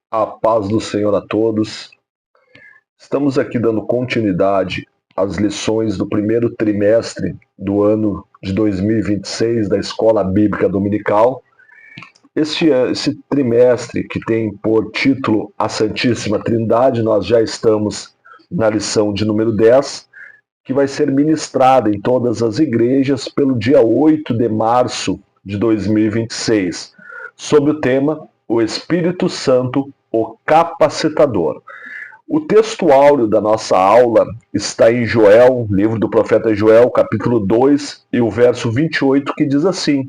A paz do Senhor a todos. Estamos aqui dando continuidade às lições do primeiro trimestre do ano de 2026 da Escola Bíblica Dominical. Esse trimestre, que tem por título A Santíssima Trindade, nós já estamos na lição de número 10, que vai ser ministrada em todas as igrejas pelo dia 8 de março de 2026, sob o tema O Espírito Santo, o Capacitador. O texto áureo da nossa aula está em Joel, livro do profeta Joel, capítulo 2, e o verso 28, que diz assim: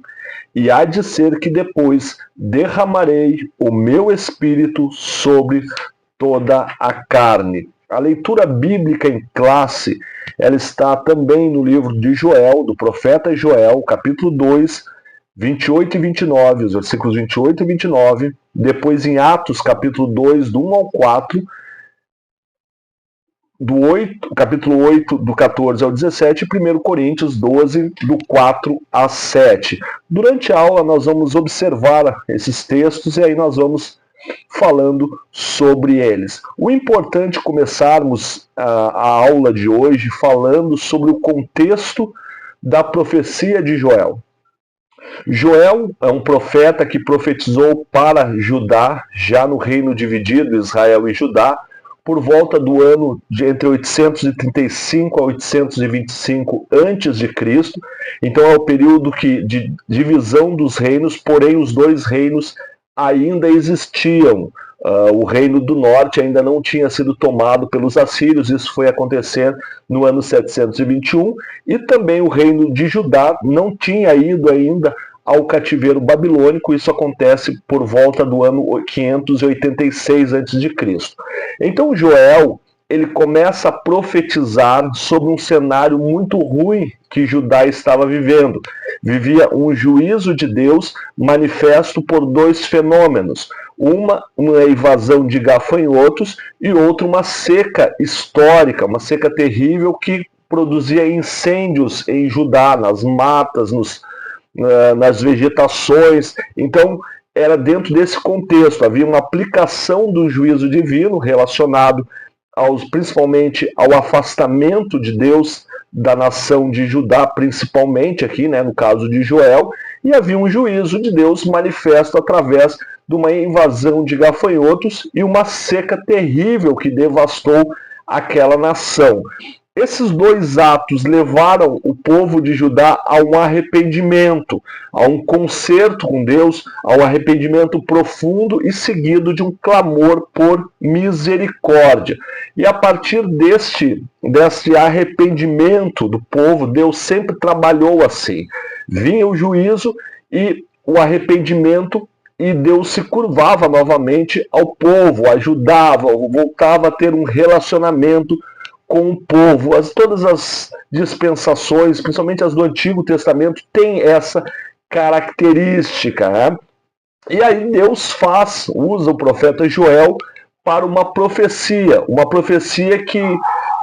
E há de ser que depois derramarei o meu espírito sobre toda a carne. A leitura bíblica em classe, ela está também no livro de Joel, do profeta Joel, capítulo 2, 28 e 29, os versículos 28 e 29, depois em Atos, capítulo 2, do 1 ao 4, capítulo 8, do 14 ao 17, e 1 Coríntios 12, do 4 a 7. Durante a aula nós vamos observar esses textos e aí nós vamos falando sobre eles. O importante é começarmos a aula de hoje falando sobre o contexto da profecia de Joel. Joel é um profeta que profetizou para Judá, já no reino dividido, Israel e Judá, por volta do ano de entre 835 a 825 a.C. Então é o período de divisão dos reinos, porém os dois reinos ainda existiam. O reino do norte ainda não tinha sido tomado pelos assírios, isso foi acontecer no ano 721, e também o reino de Judá não tinha ido ainda ao cativeiro babilônico, isso acontece por volta do ano 586 a.C. Então Joel, ele começa a profetizar sobre um cenário muito ruim que Judá estava vivendo. Vivia um juízo de Deus manifesto por dois fenômenos. Uma invasão de gafanhotos e outra uma seca histórica, uma seca terrível que produzia incêndios em Judá, nas matas, nas vegetações. Então, era dentro desse contexto, havia uma aplicação do juízo divino relacionado principalmente ao afastamento de Deus da nação de Judá, principalmente aqui, no caso de Joel, e havia um juízo de Deus manifesto através de uma invasão de gafanhotos e uma seca terrível que devastou aquela nação. Esses dois atos levaram o povo de Judá a um arrependimento, a um conserto com Deus, a um arrependimento profundo e seguido de um clamor por misericórdia. E a partir deste arrependimento do povo, Deus sempre trabalhou assim. Vinha o juízo e o arrependimento, e Deus se curvava novamente ao povo, ajudava, voltava a ter um relacionamento com o povo. Todas as dispensações, principalmente as do Antigo Testamento, têm essa característica. E aí Deus usa o profeta Joel para uma profecia que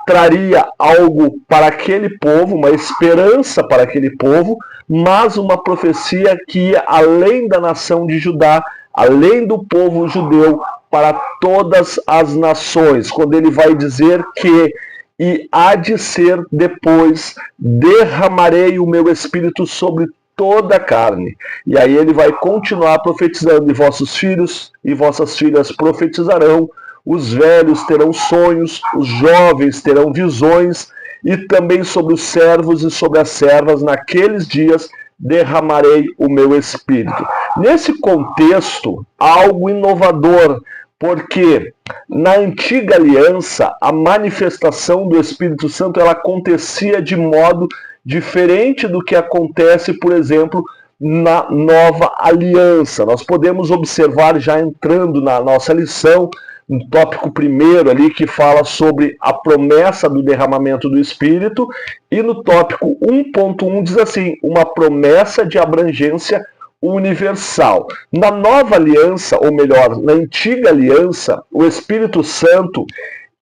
traria algo para aquele povo, uma esperança para aquele povo, mas uma profecia que ia além da nação de Judá, além do povo judeu, para todas as nações, quando ele vai dizer que e há de ser depois, derramarei o meu espírito sobre toda a carne. E aí ele vai continuar profetizando, e vossos filhos e vossas filhas profetizarão, os velhos terão sonhos, os jovens terão visões, e também sobre os servos e sobre as servas, naqueles dias derramarei o meu espírito. Nesse contexto, algo inovador, porque na antiga aliança, a manifestação do Espírito Santo ela acontecia de modo diferente do que acontece, por exemplo, na nova aliança. Nós podemos observar, já entrando na nossa lição, no tópico primeiro ali, que fala sobre a promessa do derramamento do Espírito, e no tópico 1.1 diz assim, uma promessa de abrangência universal. Na nova aliança, ou melhor, na antiga aliança, o Espírito Santo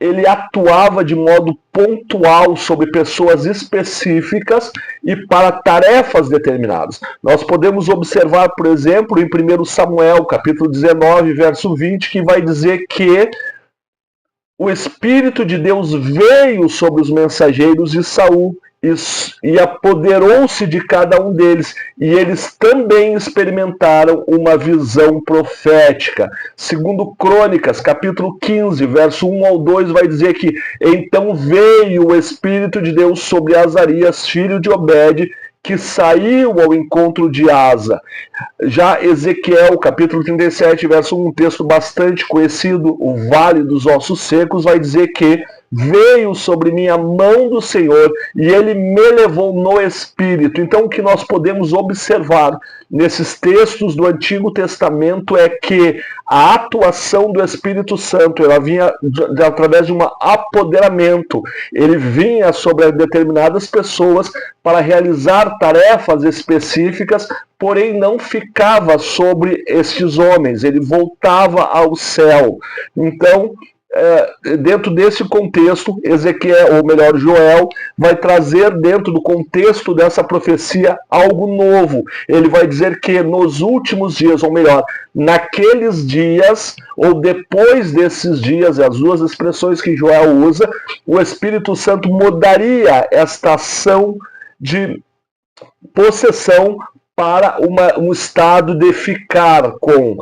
ele atuava de modo pontual sobre pessoas específicas e para tarefas determinadas. Nós podemos observar, por exemplo, em 1 Samuel, capítulo 19, verso 20, que vai dizer que o Espírito de Deus veio sobre os mensageiros de Saul e apoderou-se de cada um deles, e eles também experimentaram uma visão profética. Segundo Crônicas, capítulo 15, verso 1 ao 2, vai dizer que então veio o Espírito de Deus sobre Azarias, filho de Obed, que saiu ao encontro de Asa. Já Ezequiel, capítulo 37, verso 1, um texto bastante conhecido, o Vale dos Ossos Secos, vai dizer que veio sobre mim a mão do Senhor e ele me levou no Espírito. Então, o que nós podemos observar nesses textos do Antigo Testamento é que a atuação do Espírito Santo, ela vinha através de um apoderamento. Ele vinha sobre determinadas pessoas para realizar tarefas específicas, porém não ficava sobre estes homens, ele voltava ao céu. Então, dentro desse contexto, Ezequiel, ou melhor, Joel, vai trazer dentro do contexto dessa profecia algo novo. Ele vai dizer que nos últimos dias, ou melhor, naqueles dias, ou depois desses dias, as duas expressões que Joel usa, o Espírito Santo mudaria esta ação de possessão para um estado de ficar com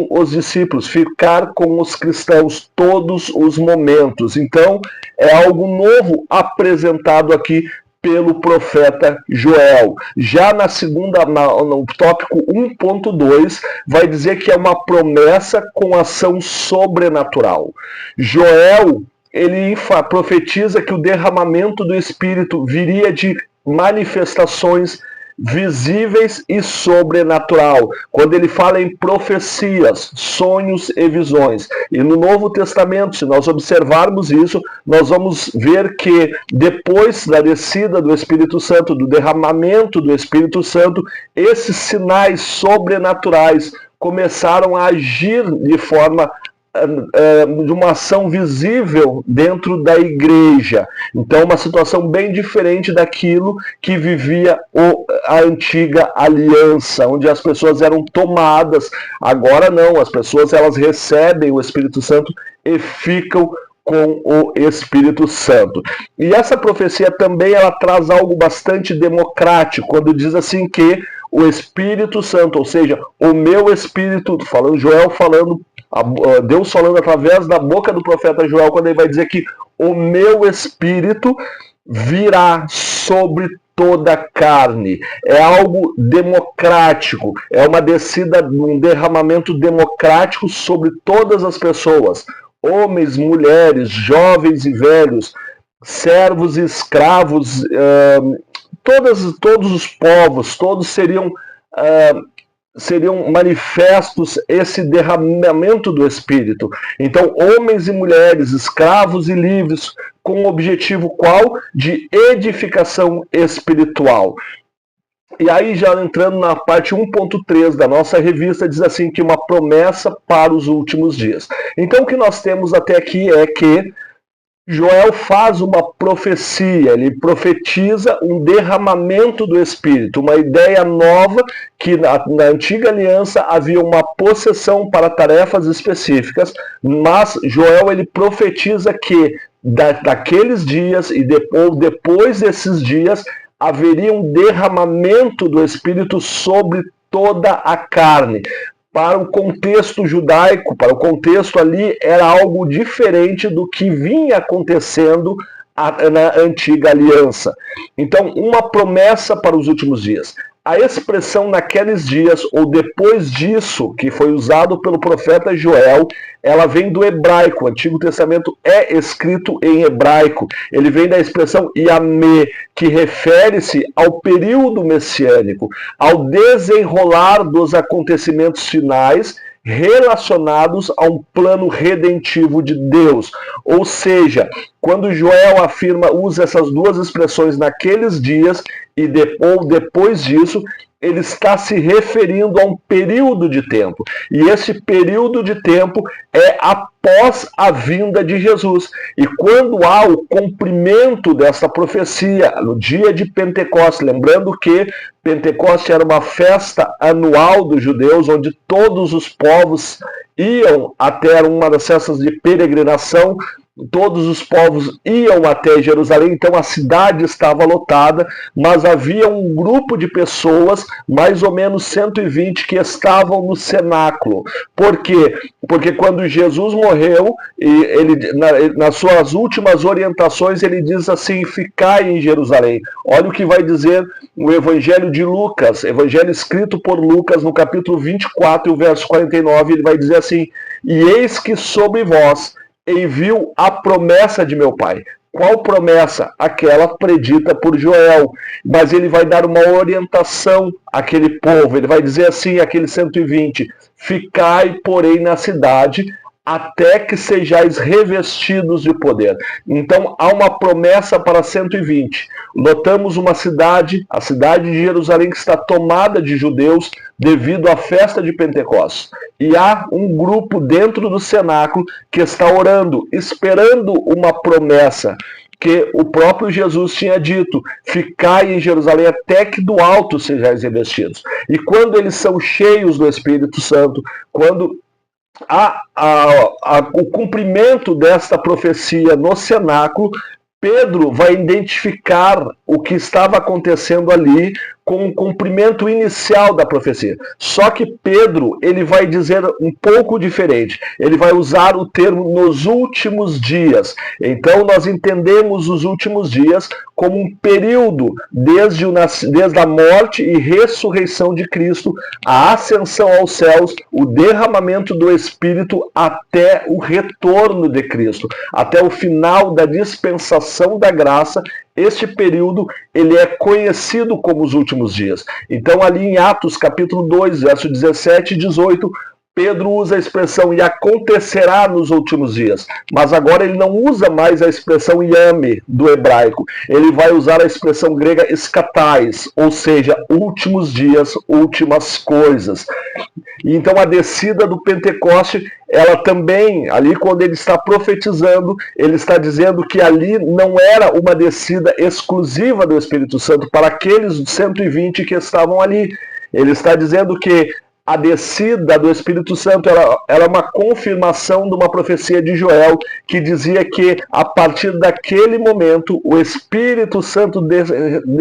os discípulos, ficar com os cristãos todos os momentos. Então, é algo novo apresentado aqui pelo profeta Joel. Já no tópico 1.2, vai dizer que é uma promessa com ação sobrenatural. Joel, ele profetiza que o derramamento do Espírito viria de manifestações visíveis e sobrenatural, quando ele fala em profecias, sonhos e visões. E no Novo Testamento, se nós observarmos isso, nós vamos ver que depois da descida do Espírito Santo, do derramamento do Espírito Santo, esses sinais sobrenaturais começaram a agir de forma de uma ação visível dentro da igreja. Então, uma situação bem diferente daquilo que vivia a antiga aliança, onde as pessoas eram tomadas. Agora não, as pessoas elas recebem o Espírito Santo e ficam com o Espírito Santo. E essa profecia também ela traz algo bastante democrático, quando diz assim que o Espírito Santo, ou seja, o meu Espírito, falando Joel falando, Deus falando através da boca do profeta Joel, quando ele vai dizer que o meu Espírito virá sobre toda a carne. É algo democrático, é uma descida, um derramamento democrático sobre todas as pessoas, homens, mulheres, jovens e velhos, servos e escravos, todos os povos, todos seriam manifestos esse derramamento do Espírito. Então, homens e mulheres, escravos e livres, com o objetivo qual? De edificação espiritual. E aí, já entrando na parte 1.3 da nossa revista, diz assim que uma promessa para os últimos dias. Então, o que nós temos até aqui é que Joel faz uma profecia, ele profetiza um derramamento do Espírito, uma ideia nova que na antiga aliança havia uma possessão para tarefas específicas, mas Joel ele profetiza que daqueles dias e depois desses dias haveria um derramamento do Espírito sobre toda a carne. Para o contexto judaico, para o contexto ali, era algo diferente do que vinha acontecendo na antiga aliança. Então, uma promessa para os últimos dias. A expressão naqueles dias, ou depois disso, que foi usado pelo profeta Joel, ela vem do hebraico. O Antigo Testamento é escrito em hebraico. Ele vem da expressão Yamé, que refere-se ao período messiânico, ao desenrolar dos acontecimentos finais relacionados a um plano redentivo de Deus. Ou seja, quando Joel usa essas duas expressões naqueles dias ou depois disso, ele está se referindo a um período de tempo. E esse período de tempo é após a vinda de Jesus. E quando há o cumprimento dessa profecia, no dia de Pentecostes, lembrando que Pentecostes era uma festa anual dos judeus, onde todos os povos iam até uma das festas de peregrinação, todos os povos iam até Jerusalém, então a cidade estava lotada, mas havia um grupo de pessoas, mais ou menos 120, que estavam no cenáculo. Por quê? Porque quando Jesus morreu, nas suas últimas orientações, ele diz assim: ficai em Jerusalém. Olha o que vai dizer o Evangelho de Lucas, Evangelho escrito por Lucas, no capítulo 24, o verso 49, ele vai dizer assim: e eis que sobre vós envio a promessa de meu Pai. Qual promessa? Aquela predita por Joel. Mas ele vai dar uma orientação àquele povo. Ele vai dizer assim, àqueles 120, ficai, porém, na cidade, até que sejais revestidos de poder. Então, há uma promessa para 120. Notamos uma cidade, a cidade de Jerusalém, que está tomada de judeus devido à festa de Pentecostes. E há um grupo dentro do cenáculo que está orando, esperando uma promessa que o próprio Jesus tinha dito: ficai em Jerusalém até que do alto sejais revestidos. E quando eles são cheios do Espírito Santo, quando o cumprimento desta profecia no cenáculo, Pedro vai identificar o que estava acontecendo ali com o cumprimento inicial da profecia. Só que Pedro, ele vai dizer um pouco diferente. Ele vai usar o termo nos últimos dias. Então nós entendemos os últimos dias como um período desde a morte e ressurreição de Cristo, a ascensão aos céus, o derramamento do Espírito até o retorno de Cristo, até o final da dispensação da graça. Este período, ele é conhecido como os últimos dias. Então, ali em Atos, capítulo 2, verso 17 e 18, Pedro usa a expressão, e acontecerá nos últimos dias. Mas agora ele não usa mais a expressão iame do hebraico. Ele vai usar a expressão grega escatais, ou seja, últimos dias, últimas coisas. E então a descida do Pentecoste, ela também, ali quando ele está profetizando, ele está dizendo que ali não era uma descida exclusiva do Espírito Santo para aqueles 120 que estavam ali. Ele está dizendo que a descida do Espírito Santo era é uma confirmação de uma profecia de Joel, que dizia que a partir daquele momento o Espírito Santo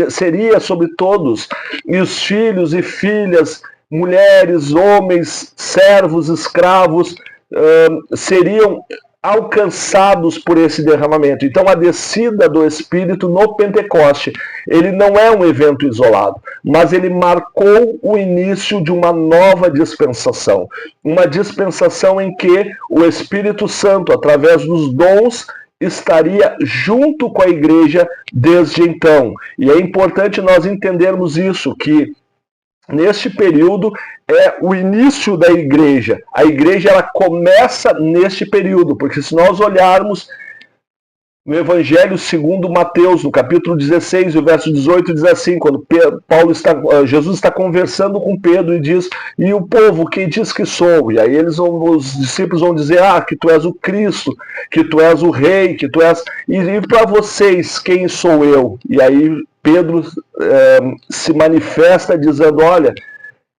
seria sobre todos, e os filhos e filhas, mulheres, homens, servos, escravos, seriam alcançados por esse derramamento. Então a descida do Espírito no Pentecoste, ele não é um evento isolado, mas ele marcou o início de uma nova dispensação. Uma dispensação em que o Espírito Santo, através dos dons, estaria junto com a igreja desde então. E é importante nós entendermos isso, que neste período é o início da igreja. A igreja, ela começa neste período, porque se nós olharmos no Evangelho segundo Mateus, no capítulo 16, o verso 18, diz assim, quando Jesus está conversando com Pedro e diz: e o povo, quem diz que sou? E aí os discípulos vão dizer: que tu és o Cristo, que tu és o Rei, que tu és... E para vocês, quem sou eu? E aí Pedro se manifesta dizendo: olha,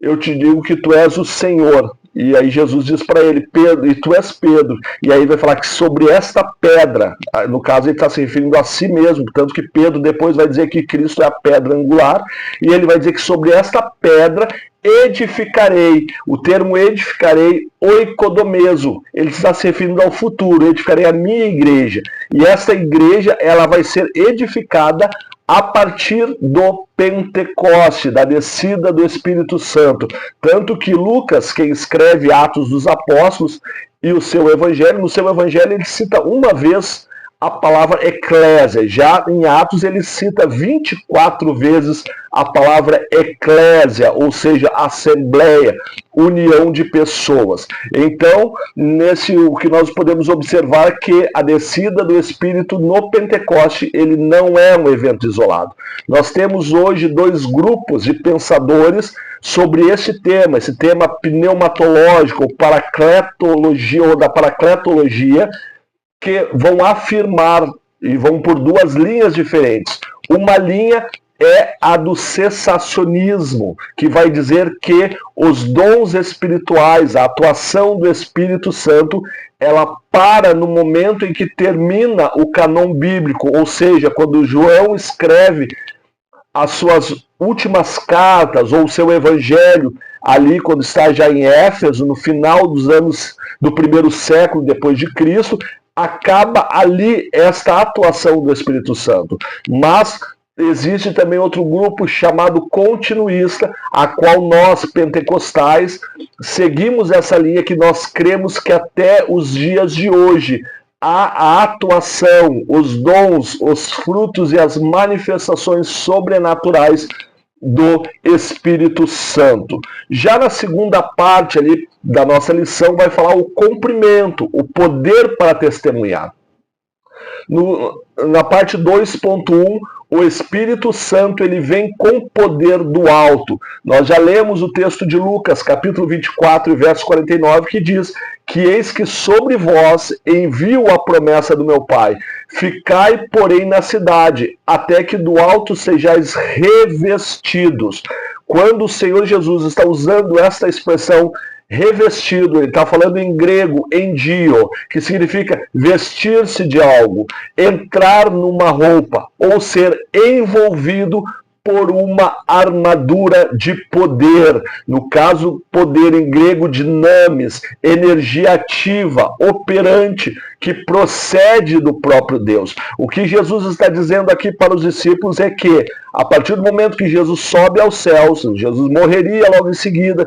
eu te digo que tu és o Senhor. E aí Jesus diz para ele: Pedro, e tu és Pedro. E aí vai falar que sobre esta pedra, no caso ele está se referindo a si mesmo, tanto que Pedro depois vai dizer que Cristo é a pedra angular, e ele vai dizer que sobre esta pedra edificarei. O termo edificarei, oikodomeso, ele está se referindo ao futuro. Edificarei a minha igreja. E esta igreja, ela vai ser edificada a partir do Pentecoste, da descida do Espírito Santo. Tanto que Lucas, quem escreve Atos dos Apóstolos e o seu Evangelho, no seu Evangelho ele cita uma vez a palavra eclésia. Já em Atos ele cita 24 vezes a palavra eclésia, ou seja, assembleia, união de pessoas. Então, o que nós podemos observar é que a descida do Espírito no Pentecoste, ele não é um evento isolado. Nós temos hoje dois grupos de pensadores sobre esse tema pneumatológico, ou paracletologia, ou da paracletologia, que vão afirmar e vão por duas linhas diferentes. Uma linha é a do cessacionismo, que vai dizer que os dons espirituais, a atuação do Espírito Santo, ela para no momento em que termina o cânon bíblico, ou seja, quando João escreve as suas últimas cartas, ou o seu evangelho, ali quando está já em Éfeso, no final dos anos do primeiro século depois de Cristo, acaba ali esta atuação do Espírito Santo. Mas existe também outro grupo chamado continuista, a qual nós, pentecostais, seguimos essa linha que nós cremos que até os dias de hoje a atuação, os dons, os frutos e as manifestações sobrenaturais do Espírito Santo. Já na segunda parte ali da nossa lição vai falar o cumprimento, o poder para testemunhar. Na parte 2.1, o Espírito Santo ele vem com poder do alto. Nós já lemos o texto de Lucas, capítulo 24, verso 49, que diz que eis que sobre vós envio a promessa do meu Pai. Ficai, porém, na cidade, até que do alto sejais revestidos. Quando o Senhor Jesus está usando esta expressão revestido, ele está falando em grego, endio, que significa vestir-se de algo, entrar numa roupa, ou ser envolvido por uma armadura de poder. No caso, poder em grego, dinamis, energia ativa, operante, que procede do próprio Deus. O que Jesus está dizendo aqui para os discípulos é que, a partir do momento que Jesus sobe aos céus, Jesus morreria logo em seguida,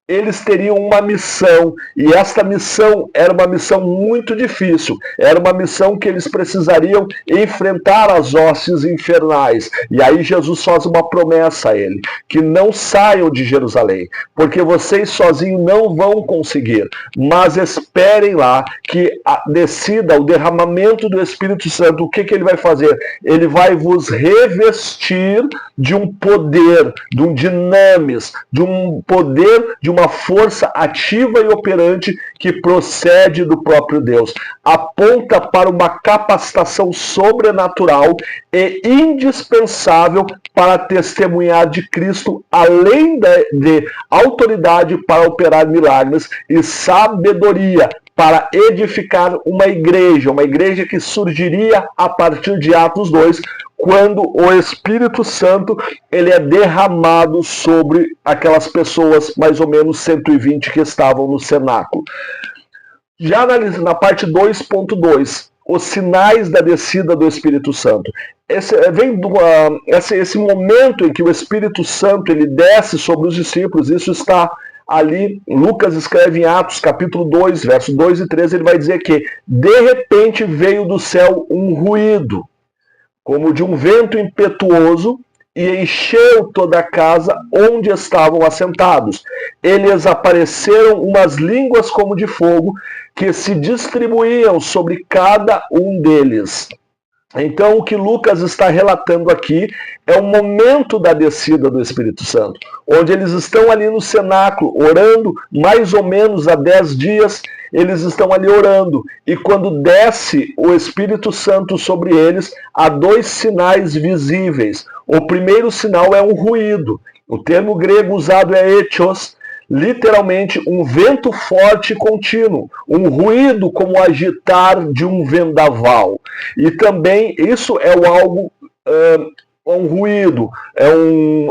eles teriam uma missão, e esta missão era uma missão muito difícil, era uma missão que eles precisariam enfrentar as hostes infernais. E aí Jesus faz uma promessa a ele, que não saiam de Jerusalém, porque vocês sozinhos não vão conseguir, mas esperem lá que a descida, o derramamento do Espírito Santo, o que ele vai fazer? Ele vai vos revestir de um poder, de um dinamis, de um poder, de uma força ativa e operante que procede do próprio Deus. Aponta para uma capacitação sobrenatural e indispensável para testemunhar de Cristo, além de autoridade para operar milagres e sabedoria para edificar uma igreja que surgiria a partir de Atos 2, quando o Espírito Santo ele é derramado sobre aquelas pessoas, mais ou menos 120 que estavam no cenáculo. Já na parte 2.2, os sinais da descida do Espírito Santo. Esse momento em que o Espírito Santo ele desce sobre os discípulos, isso está ali, Lucas escreve em Atos, capítulo 2, versos 2 e 3, ele vai dizer que, de repente, veio do céu um ruído, como de um vento impetuoso, e encheu toda a casa onde estavam assentados. Eles apareceram umas línguas como de fogo, que se distribuíam sobre cada um deles. Então, o que Lucas está relatando aqui é o momento da descida do Espírito Santo, onde eles estão ali no cenáculo, orando, mais ou menos há 10 dias, eles estão ali orando, e quando desce o Espírito Santo sobre eles, há 2 sinais visíveis. O primeiro sinal é um ruído. O termo grego usado é etios, literalmente um vento forte e contínuo, um ruído como o agitar de um vendaval. E também isso é um ruído,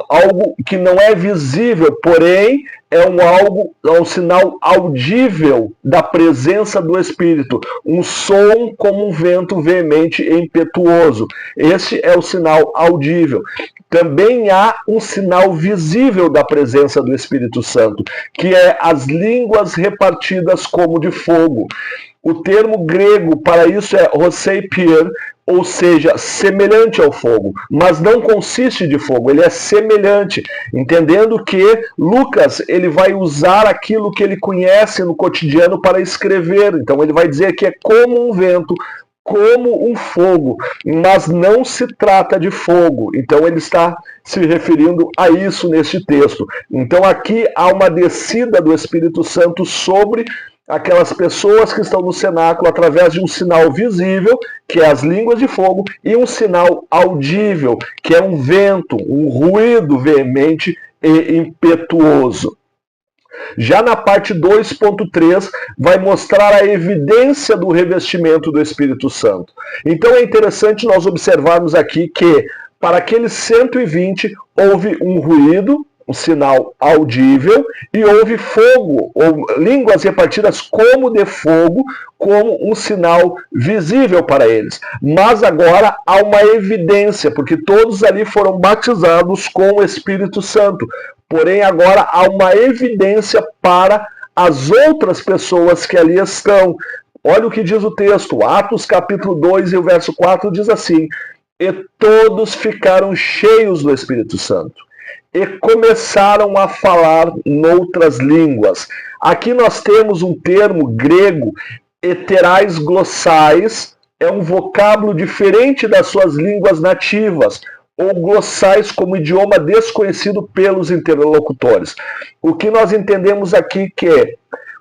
algo que não é visível, porém é um sinal audível da presença do Espírito, um som como um vento veemente e impetuoso. Esse é o sinal audível. Também há um sinal visível da presença do Espírito Santo, que é as línguas repartidas como de fogo. O termo grego para isso é roseipier, ou seja, semelhante ao fogo, mas não consiste de fogo, ele é semelhante, entendendo que Lucas ele vai usar aquilo que ele conhece no cotidiano para escrever, então ele vai dizer que é como um vento, como um fogo, mas não se trata de fogo, então ele está se referindo a isso neste texto. Então aqui há uma descida do Espírito Santo sobre aquelas pessoas que estão no cenáculo através de um sinal visível, que é as línguas de fogo, e um sinal audível, que é um vento, um ruído veemente e impetuoso. Já na parte 2.3 vai mostrar a evidência do revestimento do Espírito Santo. Então é interessante nós observarmos aqui que para aqueles 120 houve um ruído, um sinal audível, e houve fogo, ou línguas repartidas como de fogo, como um sinal visível para eles. Mas agora há uma evidência, porque todos ali foram batizados com o Espírito Santo. Porém, agora há uma evidência para as outras pessoas que ali estão. Olha o que diz o texto, Atos capítulo 2 e o verso 4 diz assim: e todos ficaram cheios do Espírito Santo e começaram a falar noutras línguas. Aqui nós temos um termo grego, heterais glossais, é um vocábulo diferente das suas línguas nativas, ou glossais como idioma desconhecido pelos interlocutores. O que nós entendemos aqui que é,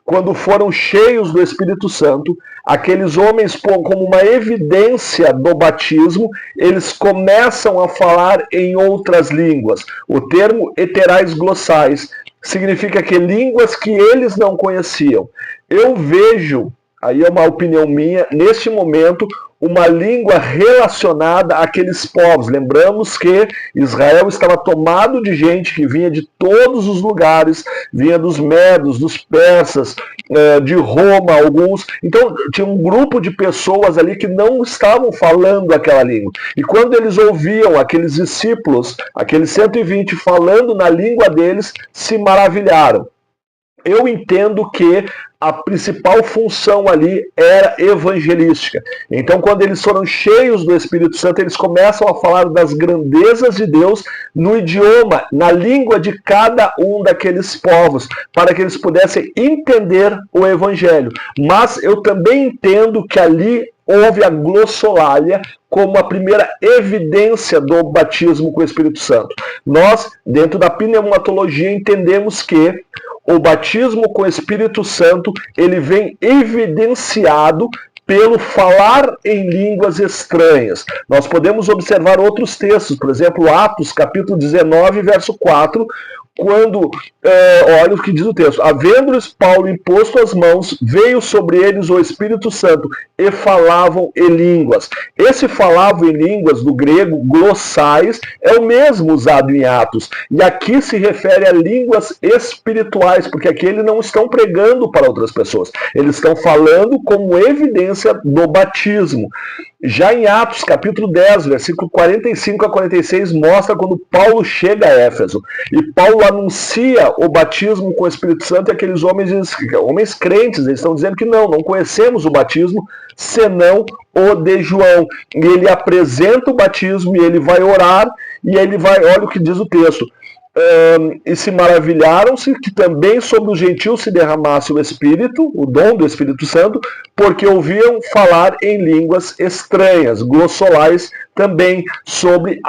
quando foram cheios do Espírito Santo, aqueles homens, como uma evidência do batismo, eles começam a falar em outras línguas. O termo heterais glossais significa que línguas que eles não conheciam. Eu vejo, aí é uma opinião minha, neste momento, uma língua relacionada àqueles povos. Lembramos que Israel estava tomado de gente que vinha de todos os lugares, vinha dos medos, dos persas, de Roma, alguns. Então tinha um grupo de pessoas ali que não estavam falando aquela língua. E quando eles ouviam aqueles discípulos, aqueles 120 falando na língua deles, se maravilharam. Eu entendo que a principal função ali era evangelística. Então, quando eles foram cheios do Espírito Santo, eles começam a falar das grandezas de Deus no idioma, na língua de cada um daqueles povos, para que eles pudessem entender o evangelho. Mas eu também entendo que ali houve a glossolalia como a primeira evidência do batismo com o Espírito Santo. Nós, dentro da pneumatologia, entendemos que o batismo com o Espírito Santo, ele vem evidenciado pelo falar em línguas estranhas. Nós podemos observar outros textos, por exemplo, Atos, capítulo 19, verso 4, quando, olha o que diz o texto: havendo-lhes Paulo imposto as mãos, veio sobre eles o Espírito Santo, e falavam em línguas. Esse falavam em línguas, do grego, glossais, é o mesmo usado em Atos. E aqui se refere a línguas espirituais, porque aqui eles não estão pregando para outras pessoas. Eles estão falando como evidência do batismo. Já em Atos, capítulo 10, versículo 45 a 46, mostra quando Paulo chega a Éfeso. E Paulo anuncia o batismo com o Espírito Santo, e aqueles homens crentes, eles estão dizendo que não conhecemos o batismo, senão o de João. E ele apresenta o batismo, e ele vai orar, e ele vai, olha o que diz o texto: e se maravilharam-se que também sobre os gentios se derramasse o Espírito, o dom do Espírito Santo, porque ouviam falar em línguas estranhas, glossolais também, sobre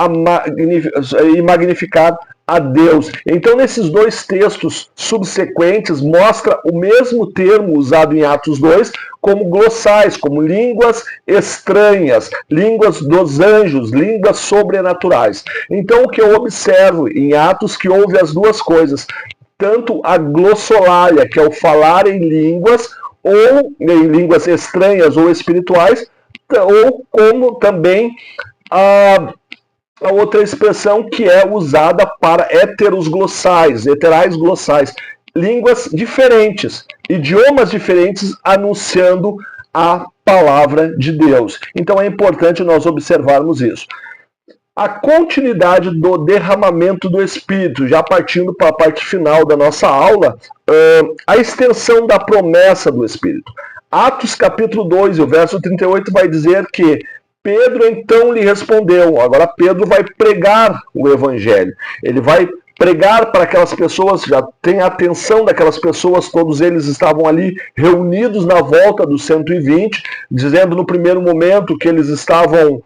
e magnificar a Deus. Então, nesses dois textos subsequentes, mostra o mesmo termo usado em Atos 2, como glossais, como línguas estranhas, línguas dos anjos, línguas sobrenaturais. Então, o que eu observo em Atos, que houve as duas coisas, tanto a glossolalia, que é o falar em línguas, ou em línguas estranhas ou espirituais, ou como também a outra expressão que é usada para heterais glossais, línguas diferentes, idiomas diferentes anunciando a palavra de Deus. Então é importante nós observarmos isso. A continuidade do derramamento do Espírito, já partindo para a parte final da nossa aula, a extensão da promessa do Espírito. Atos capítulo 2, o verso 38 vai dizer que Pedro então lhe respondeu. Agora Pedro vai pregar o evangelho. Ele vai pregar para aquelas pessoas, já tem a atenção daquelas pessoas, todos eles estavam ali reunidos na volta dos 120, dizendo no primeiro momento que eles estavam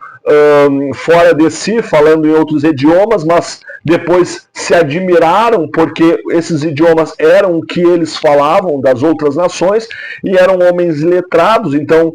fora de si, falando em outros idiomas, mas depois se admiraram porque esses idiomas eram o que eles falavam das outras nações e eram homens letrados, então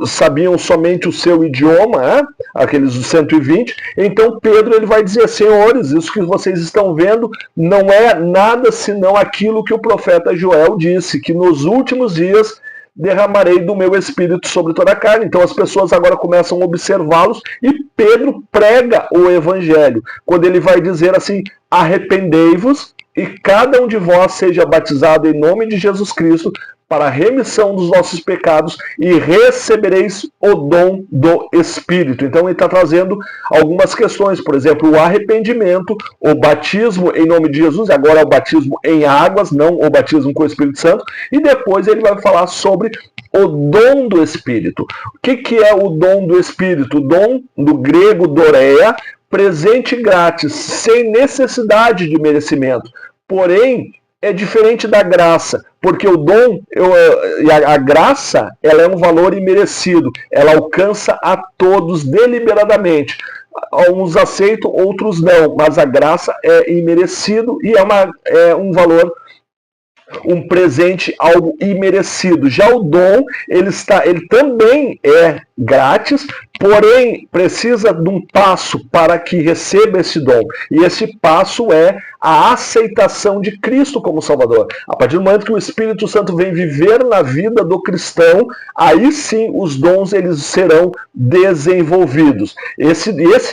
sabiam somente o seu idioma, né? Aqueles 120. Então Pedro ele vai dizer: senhores, isso que vocês estão vendo não é nada senão aquilo que o profeta Joel disse, que nos últimos dias derramarei do meu espírito sobre toda a carne. Então as pessoas agora começam a observá-los e Pedro prega o evangelho, quando ele vai dizer assim: arrependei-vos e cada um de vós seja batizado em nome de Jesus Cristo para a remissão dos vossos pecados e recebereis o dom do Espírito. Então ele está trazendo algumas questões, por exemplo, o arrependimento, o batismo em nome de Jesus, agora é o batismo em águas, não o batismo com o Espírito Santo, e depois ele vai falar sobre o dom do Espírito. O que é o dom do Espírito? O dom, do grego doreia, presente grátis, sem necessidade de merecimento. Porém, é diferente da graça, porque o dom, a graça, ela é um valor imerecido, ela alcança a todos deliberadamente. Uns aceitam, outros não, mas a graça é imerecido e é um valor, um presente, algo imerecido. Já o dom, ele também é grátis, porém precisa de um passo para que receba esse dom. E esse passo é a aceitação de Cristo como Salvador. A partir do momento que o Espírito Santo vem viver na vida do cristão, aí sim os dons eles serão desenvolvidos. Esse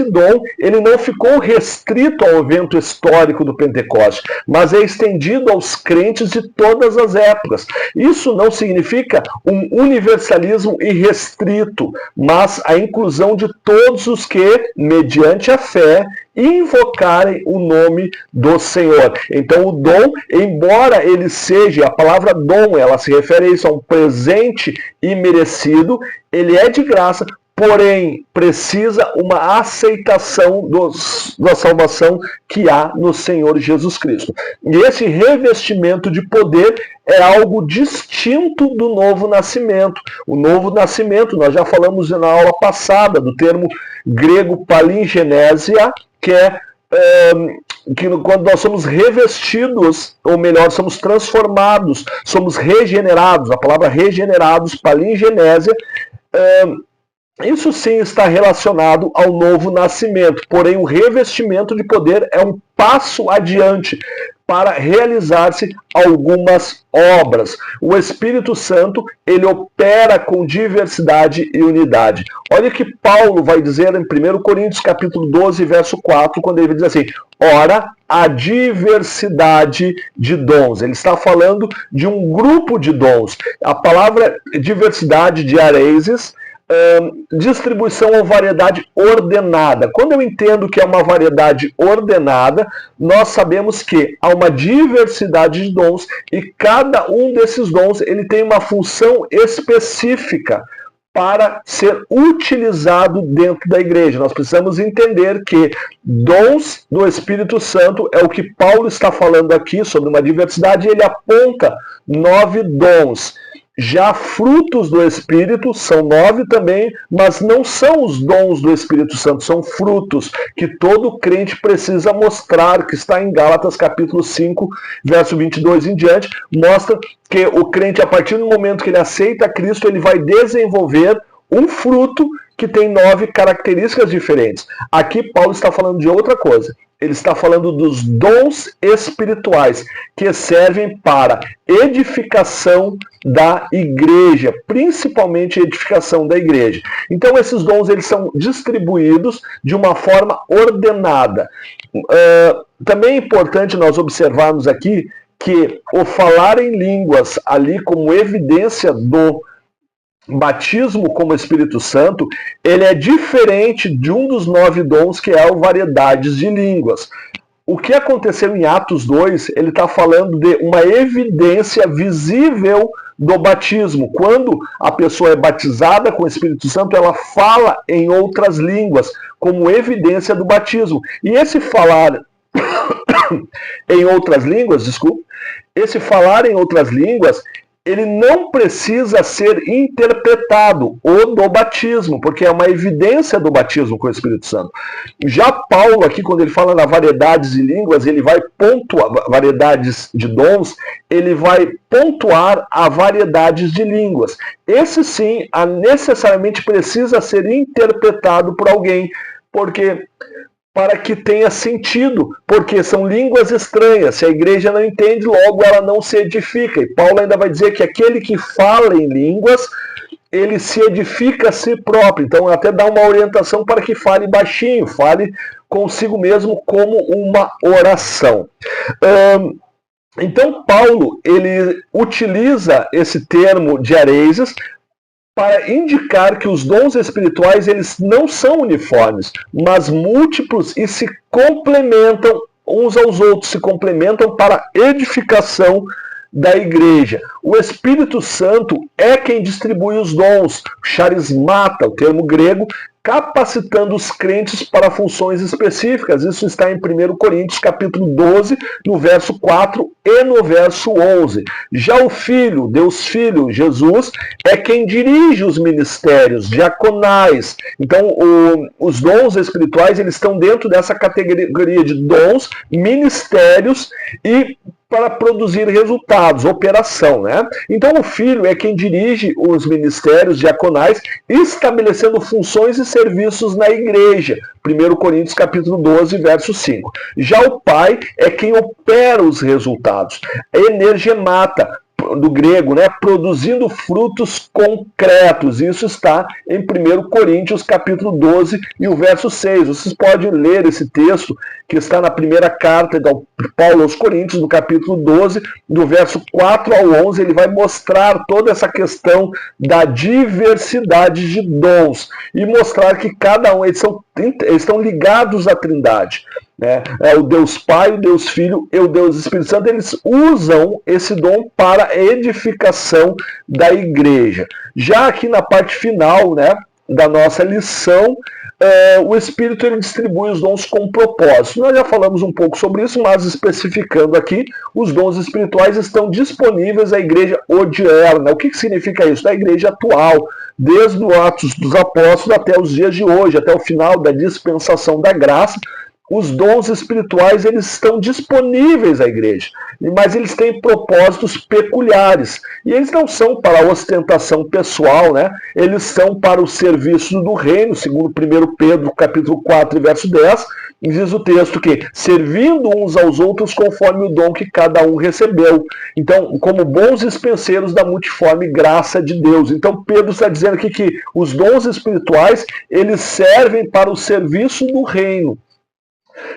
dom ele não ficou restrito ao evento histórico do Pentecoste, mas é estendido aos crentes de todas as épocas. Isso não significa um universalismo irrestrito, mas a inclusão de todos os que, mediante a fé, invocarem o nome do Senhor. Então o dom, embora ele seja, a palavra dom, ela se refere a isso, a um presente imerecido, ele é de graça, porém precisa uma aceitação da salvação que há no Senhor Jesus Cristo. E esse revestimento de poder é algo distinto do novo nascimento. O novo nascimento, nós já falamos na aula passada do termo grego palingenesia, que é que quando nós somos revestidos, ou melhor, somos transformados, somos regenerados. A palavra regenerados, palingenésia, isso sim está relacionado ao novo nascimento, porém o revestimento de poder é um passo adiante para realizar-se algumas obras. O Espírito Santo, ele opera com diversidade e unidade. Olha o que Paulo vai dizer em 1 Coríntios capítulo 12, verso 4, quando ele diz assim: ora, a diversidade de dons. Ele está falando de um grupo de dons. A palavra diversidade, diaresis, distribuição ou variedade ordenada. Quando eu entendo que é uma variedade ordenada, nós sabemos que há uma diversidade de dons e cada um desses dons ele tem uma função específica para ser utilizado dentro da igreja. Nós precisamos entender que dons do Espírito Santo é o que Paulo está falando aqui sobre uma diversidade, e ele aponta 9 dons. Já frutos do Espírito são 9 também, mas não são os dons do Espírito Santo, são frutos que todo crente precisa mostrar, que está em Gálatas capítulo 5, verso 22 em diante, mostra que o crente, a partir do momento que ele aceita Cristo, ele vai desenvolver um fruto que tem 9 características diferentes. Aqui Paulo está falando de outra coisa. Ele está falando dos dons espirituais que servem para edificação da igreja, principalmente edificação da igreja. Então esses dons eles são distribuídos de uma forma ordenada. Também é importante nós observarmos aqui que o falar em línguas ali como evidência do batismo como Espírito Santo, ele é diferente de um dos 9 dons que é o variedades de línguas. O que aconteceu em Atos 2, ele está falando de uma evidência visível do batismo. Quando a pessoa é batizada com o Espírito Santo, ela fala em outras línguas, como evidência do batismo. E esse falar em outras línguas, esse falar em outras línguas, ele não precisa ser interpretado, o do batismo, porque é uma evidência do batismo com o Espírito Santo. Já Paulo, aqui, quando ele fala na variedades de línguas, ele vai pontuar, variedades de dons, ele vai pontuar a variedades de línguas. Esse sim, necessariamente precisa ser interpretado por alguém, porque para que tenha sentido, porque são línguas estranhas. Se a igreja não entende, logo ela não se edifica. E Paulo ainda vai dizer que aquele que fala em línguas, ele se edifica a si próprio. Então até dá uma orientação para que fale baixinho, fale consigo mesmo como uma oração. Então Paulo, ele utiliza esse termo diaresis para indicar que os dons espirituais eles não são uniformes, mas múltiplos e se complementam uns aos outros, se complementam para a edificação da igreja. O Espírito Santo é quem distribui os dons, charismata, o termo grego, capacitando os crentes para funções específicas. Isso está em 1 Coríntios capítulo 12, no verso 4 e no verso 11. Já o Filho, Deus Filho, Jesus, é quem dirige os ministérios diaconais. Então, os dons espirituais eles estão dentro dessa categoria de dons, ministérios e para produzir resultados, operação, né? Então o Filho é quem dirige os ministérios diaconais, estabelecendo funções e serviços na igreja. 1 Coríntios capítulo 12, verso 5. Já o Pai é quem opera os resultados. Energemata, do grego, né, produzindo frutos concretos. Isso está em 1 Coríntios capítulo 12 e o verso 6. Vocês podem ler esse texto que está na primeira carta de Paulo aos Coríntios, no capítulo 12, do verso 4 ao 11, ele vai mostrar toda essa questão da diversidade de dons e mostrar que cada um, eles estão ligados à Trindade. O Deus Pai, o Deus Filho e o Deus Espírito Santo, eles usam esse dom para a edificação da igreja. Já aqui na parte final, né, da nossa lição, o Espírito ele distribui os dons com propósito. Nós já falamos um pouco sobre isso, mas especificando aqui, os dons espirituais estão disponíveis à igreja odierna. O que significa isso? Da igreja atual, desde o Atos dos Apóstolos até os dias de hoje, até o final da dispensação da graça. Os dons espirituais eles estão disponíveis à igreja, mas eles têm propósitos peculiares. E eles não são para a ostentação pessoal, né? Eles são para o serviço do reino, segundo 1 Pedro, capítulo 4, verso 10, diz o texto que, servindo uns aos outros conforme o dom que cada um recebeu. Então, como bons dispenseiros da multiforme graça de Deus. Então, Pedro está dizendo aqui que os dons espirituais, eles servem para o serviço do reino.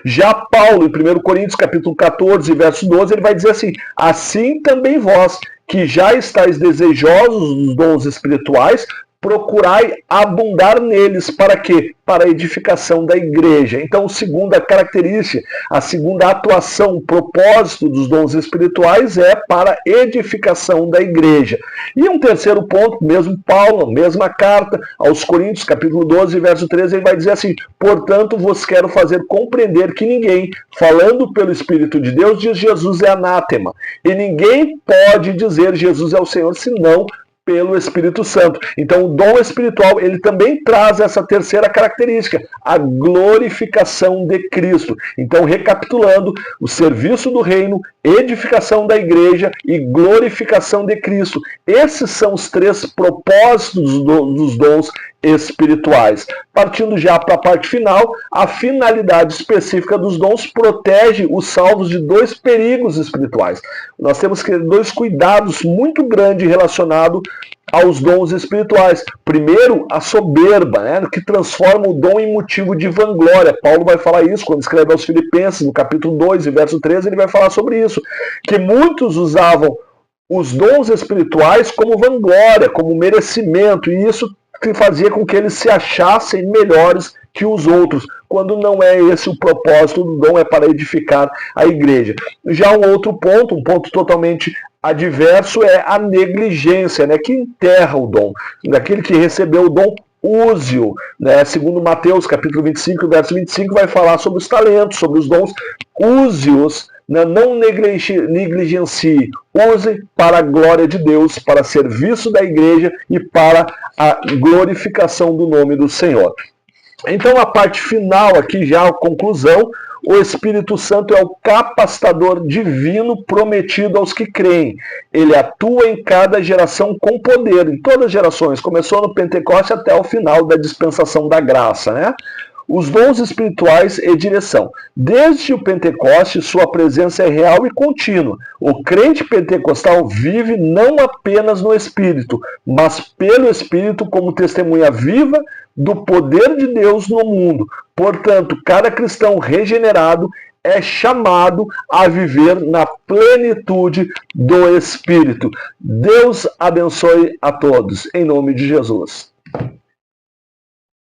Já Paulo, em 1 Coríntios capítulo 14, verso 12, ele vai dizer assim: assim também vós, que já estáis desejosos dos dons espirituais, procurai abundar neles. Para quê? Para a edificação da igreja. Então, a segunda característica, a segunda atuação, o propósito dos dons espirituais é para a edificação da igreja. E um terceiro ponto, mesmo Paulo, mesma carta aos Coríntios, capítulo 12, verso 13, ele vai dizer assim: portanto, vos quero fazer compreender que ninguém, falando pelo Espírito de Deus, diz Jesus é anátema. E ninguém pode dizer Jesus é o Senhor, senão pelo Espírito Santo. Então o dom espiritual ele também traz essa terceira característica, a glorificação de Cristo. Então, recapitulando, o serviço do reino, edificação da igreja e glorificação de Cristo. Esses são os três propósitos dos dons espirituais. Partindo já para a parte final, a finalidade específica dos dons protege os salvos de dois perigos espirituais. Nós temos que ter dois cuidados muito grandes relacionados aos dons espirituais. Primeiro, a soberba, né, que transforma o dom em motivo de vanglória. Paulo vai falar isso quando escreve aos Filipenses, no capítulo 2, verso 13, ele vai falar sobre isso, que muitos usavam os dons espirituais como vanglória, como merecimento, e isso que fazia com que eles se achassem melhores que os outros, quando não é esse o propósito do dom, é para edificar a igreja. Já um outro ponto, um ponto totalmente adverso é a negligência, né, que enterra o dom. Aquele que recebeu o dom, use-o. Né? Segundo Mateus, capítulo 25, verso 25, vai falar sobre os talentos, sobre os dons. Use-os, né? Não negligencie. Use para a glória de Deus, para serviço da igreja e para a glorificação do nome do Senhor. Então, a parte final aqui, já a conclusão, o Espírito Santo é o capacitador divino prometido aos que creem. Ele atua em cada geração com poder, em todas as gerações. Começou no Pentecoste até o final da dispensação da graça, né? Os dons espirituais e direção. Desde o Pentecoste, sua presença é real e contínua. O crente pentecostal vive não apenas no Espírito, mas pelo Espírito como testemunha viva do poder de Deus no mundo. Portanto, cada cristão regenerado é chamado a viver na plenitude do Espírito. Deus abençoe a todos, em nome de Jesus.